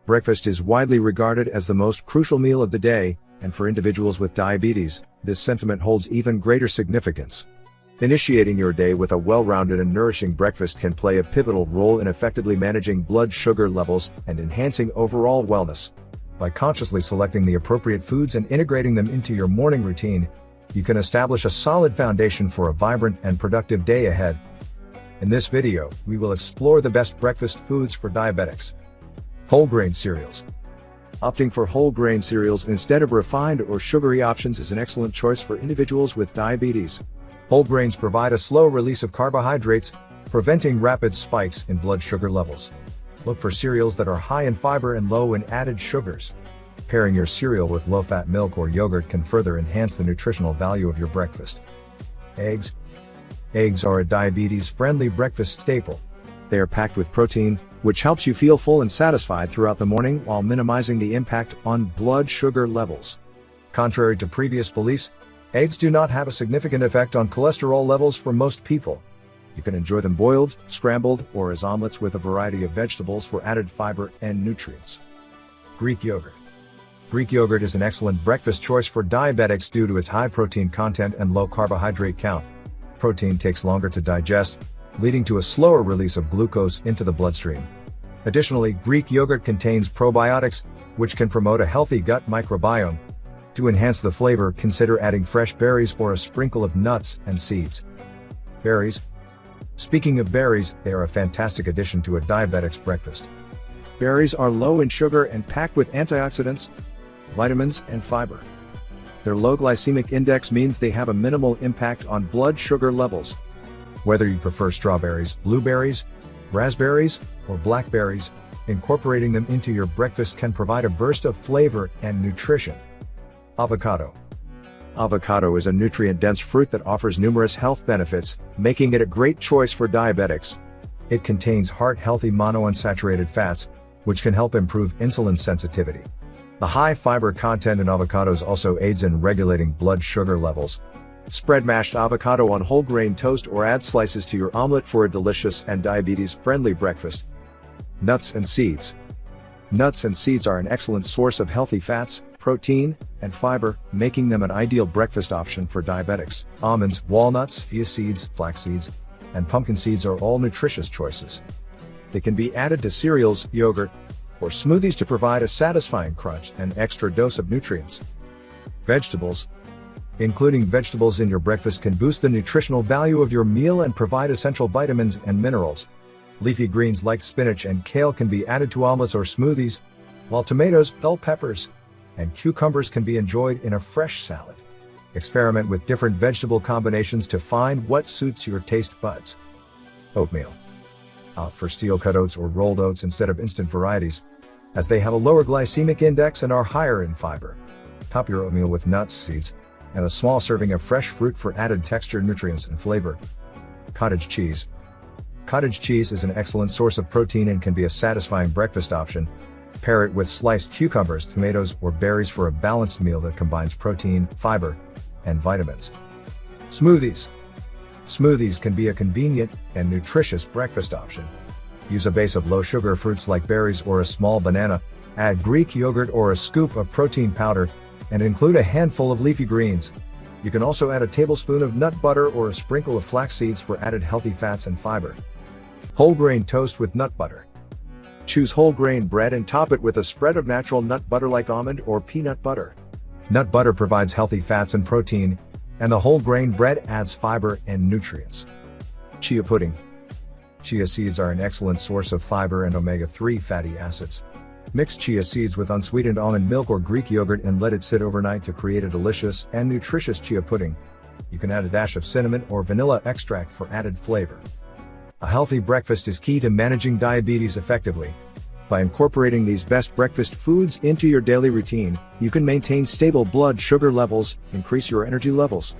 Breakfast is widely regarded as the most crucial meal of the day, and for individuals with diabetes, this sentiment holds even greater significance. Initiating your day with a well-rounded and nourishing breakfast can play a pivotal role in effectively managing blood sugar levels and enhancing overall wellness. By consciously selecting the appropriate foods and integrating them into your morning routine, you can establish a solid foundation for a vibrant and productive day ahead. In this video, we will explore the best breakfast foods for diabetics. Whole grain cereals. Opting for whole grain cereals instead of refined or sugary options is an excellent choice for individuals with diabetes. Whole grains provide a slow release of carbohydrates, preventing rapid spikes in blood sugar levels. Look for cereals that are high in fiber and low in added sugars. Pairing your cereal with low-fat milk or yogurt can further enhance the nutritional value of your breakfast. Eggs. Eggs are a diabetes-friendly breakfast staple. They are packed with protein, which helps you feel full and satisfied throughout the morning while minimizing the impact on blood sugar levels. Contrary to previous beliefs, eggs do not have a significant effect on cholesterol levels for most people. You can enjoy them boiled, scrambled, or as omelets with a variety of vegetables for added fiber and nutrients. Greek yogurt. Greek yogurt is an excellent breakfast choice for diabetics due to its high protein content and low carbohydrate count. Protein takes longer to digest, leading to a slower release of glucose into the bloodstream. Additionally, Greek yogurt contains probiotics, which can promote a healthy gut microbiome. To enhance the flavor, consider adding fresh berries or a sprinkle of nuts and seeds. Berries. Speaking of berries, they are a fantastic addition to a diabetic's breakfast. Berries are low in sugar and packed with antioxidants, vitamins, and fiber. Their low glycemic index means they have a minimal impact on blood sugar levels. Whether you prefer strawberries, blueberries, raspberries, or blackberries, incorporating them into your breakfast can provide a burst of flavor and nutrition. Avocado. Avocado is a nutrient-dense fruit that offers numerous health benefits, making it a great choice for diabetics. It contains heart-healthy monounsaturated fats, which can help improve insulin sensitivity. The high fiber content in avocados also aids in regulating blood sugar levels. Spread mashed avocado on whole grain toast or add slices to your omelet for a delicious and diabetes-friendly breakfast. Nuts and seeds. Nuts and seeds are an excellent source of healthy fats, protein, and fiber, making them an ideal breakfast option for diabetics. Almonds, walnuts, chia seeds, flax seeds, and pumpkin seeds are all nutritious choices. They can be added to cereals, yogurt, or smoothies to provide a satisfying crunch and extra dose of nutrients. Vegetables. Including vegetables in your breakfast can boost the nutritional value of your meal and provide essential vitamins and minerals. Leafy greens like spinach and kale can be added to omelets or smoothies, while tomatoes, bell peppers, and cucumbers can be enjoyed in a fresh salad. Experiment with different vegetable combinations to find what suits your taste buds. Oatmeal. Opt for steel-cut oats or rolled oats instead of instant varieties, as they have a lower glycemic index and are higher in fiber. Top your oatmeal with nuts, seeds, and a small serving of fresh fruit for added texture, nutrients, and flavor. Cottage cheese. Cottage cheese is an excellent source of protein and can be a satisfying breakfast option. Pair it with sliced cucumbers, tomatoes, or berries for a balanced meal that combines protein, fiber, and vitamins. Smoothies. Smoothies can be a convenient and nutritious breakfast option. Use a base of low-sugar fruits like berries or a small banana, add Greek yogurt or a scoop of protein powder, and include a handful of leafy greens. You can also add a tablespoon of nut butter or a sprinkle of flax seeds for added healthy fats and fiber. Whole grain toast with nut butter. Choose whole grain bread and top it with a spread of natural nut butter like almond or peanut butter. Nut butter provides healthy fats and protein, and the whole grain bread adds fiber and nutrients. Chia pudding. Chia seeds are an excellent source of fiber and omega-3 fatty acids. Mix chia seeds with unsweetened almond milk or Greek yogurt and let it sit overnight to create a delicious and nutritious chia pudding. You can add a dash of cinnamon or vanilla extract for added flavor. A healthy breakfast is key to managing diabetes effectively. By incorporating these best breakfast foods into your daily routine, you can maintain stable blood sugar levels, increase your energy levels,